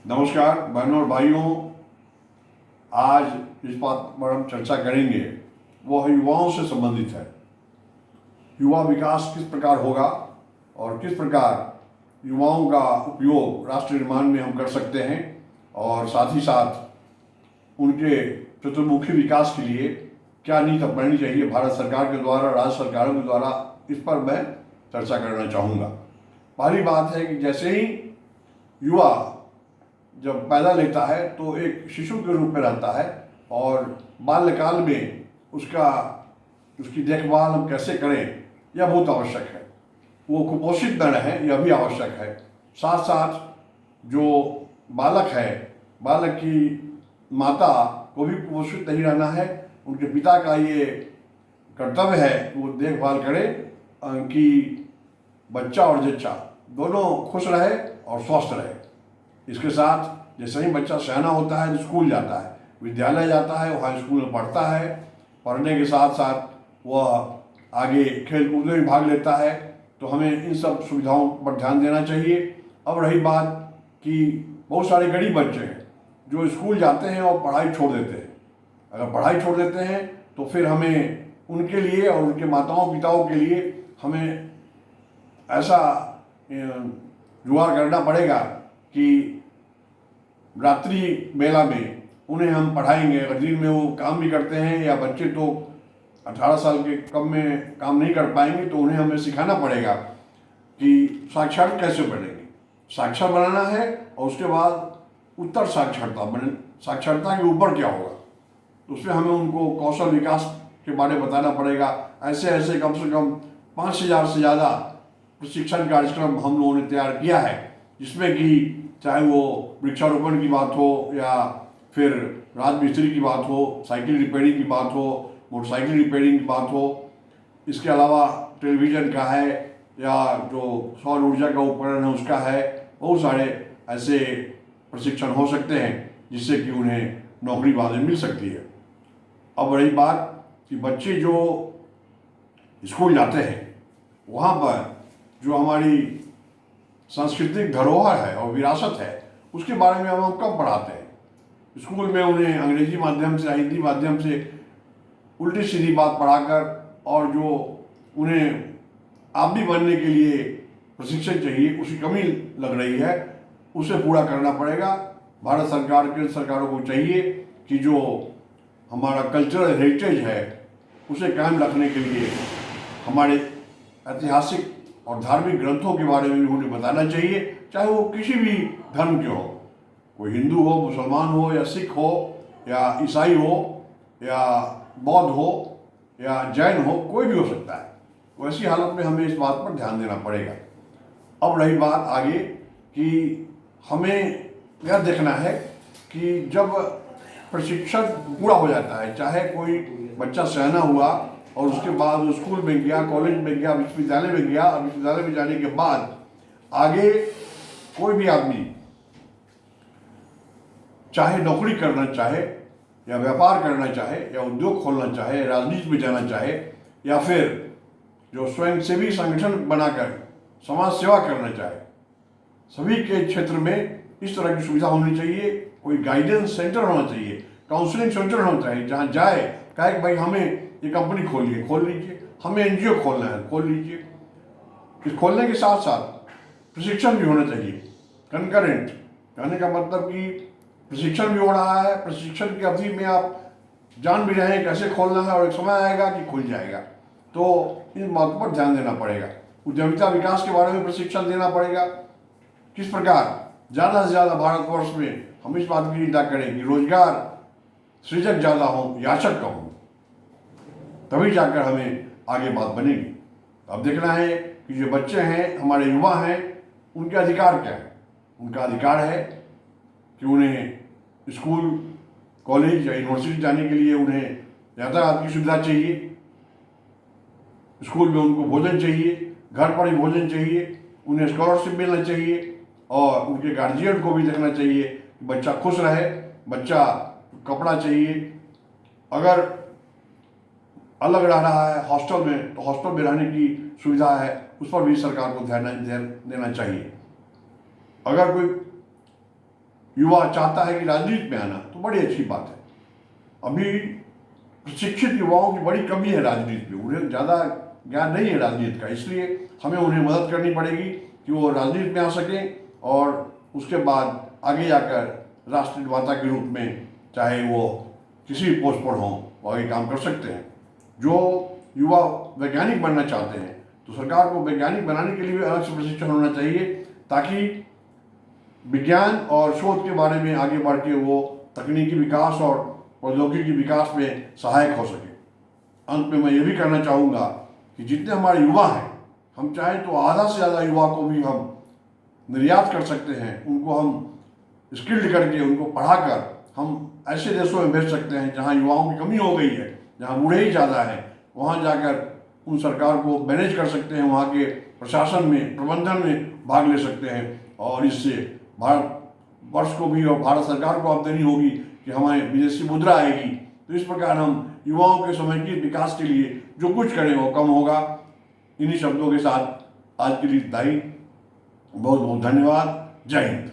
नमस्कार बहनों और भाइयों। आज इस बात पर हम चर्चा करेंगे वह युवाओं से संबंधित है। युवा विकास किस प्रकार होगा और किस प्रकार युवाओं का उपयोग राष्ट्र निर्माण में हम कर सकते हैं, और साथ ही साथ उनके चतुर्मुखी विकास के लिए क्या नीति अपनानी चाहिए भारत सरकार के द्वारा, राज्य सरकारों के द्वारा। इस पर मैं चर्चा करना चाहूँगा। पहली बात है कि जैसे ही युवा जब पैदा लेता है तो एक शिशु के रूप में रहता है, और बाल्यकाल में उसकी देखभाल हम कैसे करें यह बहुत आवश्यक है। वो कुपोषित न रहे यह भी आवश्यक है। साथ साथ जो बालक है, बालक की माता को भी कुपोषित नहीं रहना है। उनके पिता का ये कर्तव्य है कि वो देखभाल करे कि बच्चा और जच्चा दोनों खुश रहे और स्वस्थ रहे। इसके साथ जैसे ही बच्चा सयाना होता है तो स्कूल जाता है, विद्यालय जाता है, वहाँ स्कूल में पढ़ता है। पढ़ने के साथ साथ वह आगे खेल कूद में भाग लेता है। तो हमें इन सब सुविधाओं पर ध्यान देना चाहिए। अब रही बात कि बहुत सारे गरीब बच्चे हैं जो स्कूल जाते हैं और पढ़ाई छोड़ देते हैं। अगर पढ़ाई छोड़ देते हैं तो फिर हमें उनके लिए और उनके माताओं पिताओं के लिए हमें ऐसा जुगाड़ करना पड़ेगा कि रात्रि बेला में उन्हें हम पढ़ाएंगे। अगर दिन में वो काम भी करते हैं या बच्चे तो 18 साल के कम में काम नहीं कर पाएंगे, तो उन्हें हमें सिखाना पड़ेगा कि साक्षर कैसे बनेंगे। साक्षर बनाना है और उसके बाद उत्तर साक्षरता बने, साक्षरता के ऊपर क्या होगा, तो उसमें हमें उनको कौशल विकास के बारे में बताना पड़ेगा। ऐसे ऐसे कम से कम 5,000 से ज़्यादा प्रशिक्षण कार्यक्रम हम लोगों ने तैयार किया है, जिसमें कि चाहे वो वृक्षारोपण की बात हो या फिर राजमिस्त्री की बात हो, साइकिल रिपेयरिंग की बात हो, मोटरसाइकिल रिपेयरिंग की बात हो। इसके अलावा टेलीविज़न का है या जो सौर ऊर्जा का उपकरण है उसका है। बहुत सारे ऐसे प्रशिक्षण हो सकते हैं जिससे कि उन्हें नौकरी बाद में मिल सकती है। अब रही बात कि बच्चे जो स्कूल जाते हैं वहाँ पर जो हमारी सांस्कृतिक धरोहर है और विरासत है उसके बारे में हम कम पढ़ाते हैं। स्कूल में उन्हें अंग्रेजी माध्यम से, हिंदी माध्यम से उल्टी सीधी बात पढ़ाकर, और जो उन्हें आदमी बनने के लिए प्रशिक्षण चाहिए उसकी कमी लग रही है, उसे पूरा करना पड़ेगा। भारत सरकार, केंद्र सरकारों को चाहिए कि जो हमारा कल्चरल हेरिटेज है उसे कायम रखने के लिए हमारे ऐतिहासिक और धार्मिक ग्रंथों के बारे में भी उन्हें बताना चाहिए, चाहे वो किसी भी धर्म के हो। कोई हिंदू हो, मुसलमान हो या सिख हो या ईसाई हो या बौद्ध हो या जैन हो, कोई भी हो सकता है। वैसी हालत में हमें इस बात पर ध्यान देना पड़ेगा। अब रही बात आगे कि हमें यह देखना है कि जब प्रशिक्षण पूरा हो जाता है, चाहे कोई बच्चा सयाना हुआ और उसके बाद वो स्कूल में गया, कॉलेज में गया, विश्वविद्यालय में गया, और विश्वविद्यालय में जाने के बाद आगे कोई भी आदमी चाहे नौकरी करना चाहे या व्यापार करना चाहे या उद्योग खोलना चाहे, राजनीति में जाना चाहे, या फिर जो स्वयंसेवी संगठन बनाकर समाज सेवा करना चाहे, सभी के क्षेत्र में इस तरह की सुविधा होनी चाहिए। कोई गाइडेंस सेंटर होना चाहिए, काउंसलिंग सेंटर होना चाहिए, जहाँ जाए कहे कि भाई हमें ये कंपनी खोल लीजिए, हमें एनजीओ खोलना है, खोल लीजिए। इस खोलने के साथ साथ प्रशिक्षण भी होना चाहिए कंकरेंट। कहने का मतलब कि प्रशिक्षण भी हो रहा है, प्रशिक्षण की अवधि में आप जान भी रहे हैं कैसे खोलना है, और एक समय आएगा कि खुल जाएगा। तो इन बातों पर ध्यान देना पड़ेगा। उद्यमिता विकास के बारे में प्रशिक्षण देना पड़ेगा। किस प्रकार ज़्यादा से ज़्यादा भारतवर्ष में हम इस बात की चिंता करें कि रोजगार सृजक ज़्यादा हो, याचक कम हो, तभी जाकर हमें आगे बात बनेगी। अब देखना है कि जो बच्चे हैं, हमारे युवा हैं, उनके अधिकार क्या है। उनका अधिकार है कि उन्हें स्कूल, कॉलेज या यूनिवर्सिटी जाने के लिए उन्हें यातायात की सुविधा चाहिए, स्कूल में उनको भोजन चाहिए, घर पर ही भोजन चाहिए, उन्हें स्कॉलरशिप मिलना चाहिए, और उनके गार्जियन को भी देखना चाहिए कि बच्चा खुश रहे। बच्चा कपड़ा चाहिए, अगर अलग रह रहा है हॉस्टल में तो हॉस्टल में रहने की सुविधा है, उस पर भी सरकार को ध्यान देना चाहिए। अगर कोई युवा चाहता है कि राजनीति में आना, तो बड़ी अच्छी बात है। अभी प्रशिक्षित युवाओं की बड़ी कमी है राजनीति में, उन्हें ज़्यादा ज्ञान नहीं है राजनीति का, इसलिए हमें उन्हें मदद करनी पड़ेगी कि वो राजनीति में आ सकें और उसके बाद आगे जाकर राष्ट्र निर्माता के रूप में चाहे वो किसी भी पोस्ट पर हों वो आगे काम कर सकते हैं। जो युवा वैज्ञानिक बनना चाहते हैं तो सरकार को वैज्ञानिक बनाने के लिए भी अलग से प्रशिक्षण होना चाहिए, ताकि विज्ञान और शोध के बारे में आगे बढ़ के वो तकनीकी विकास और प्रौद्योगिकी विकास में सहायक हो सके। अंत में मैं ये भी कहना चाहूँगा कि जितने हमारे युवा हैं, हम चाहें तो आधा से ज़्यादा युवा को भी हम निर्यात कर सकते हैं, उनको हम स्किल्ड करके उनको पढ़ाकर हम ऐसे देशों में भेज सकते हैं जहाँ युवाओं की कमी हो गई है, जहाँ बूढ़े ही ज़्यादा हैं, वहाँ जाकर उन सरकार को मैनेज कर सकते हैं, वहाँ के प्रशासन में, प्रबंधन में भाग ले सकते हैं और इससे भारत वर्ष को भी और भारत सरकार को आमदनी होगी कि हमारे विदेशी मुद्रा आएगी। तो इस प्रकार हम युवाओं के समेकित विकास के लिए जो कुछ करें वो कम होगा। इन्हीं शब्दों के साथ आज के लिए इतना ही। बहुत बहुत धन्यवाद। जय हिंद।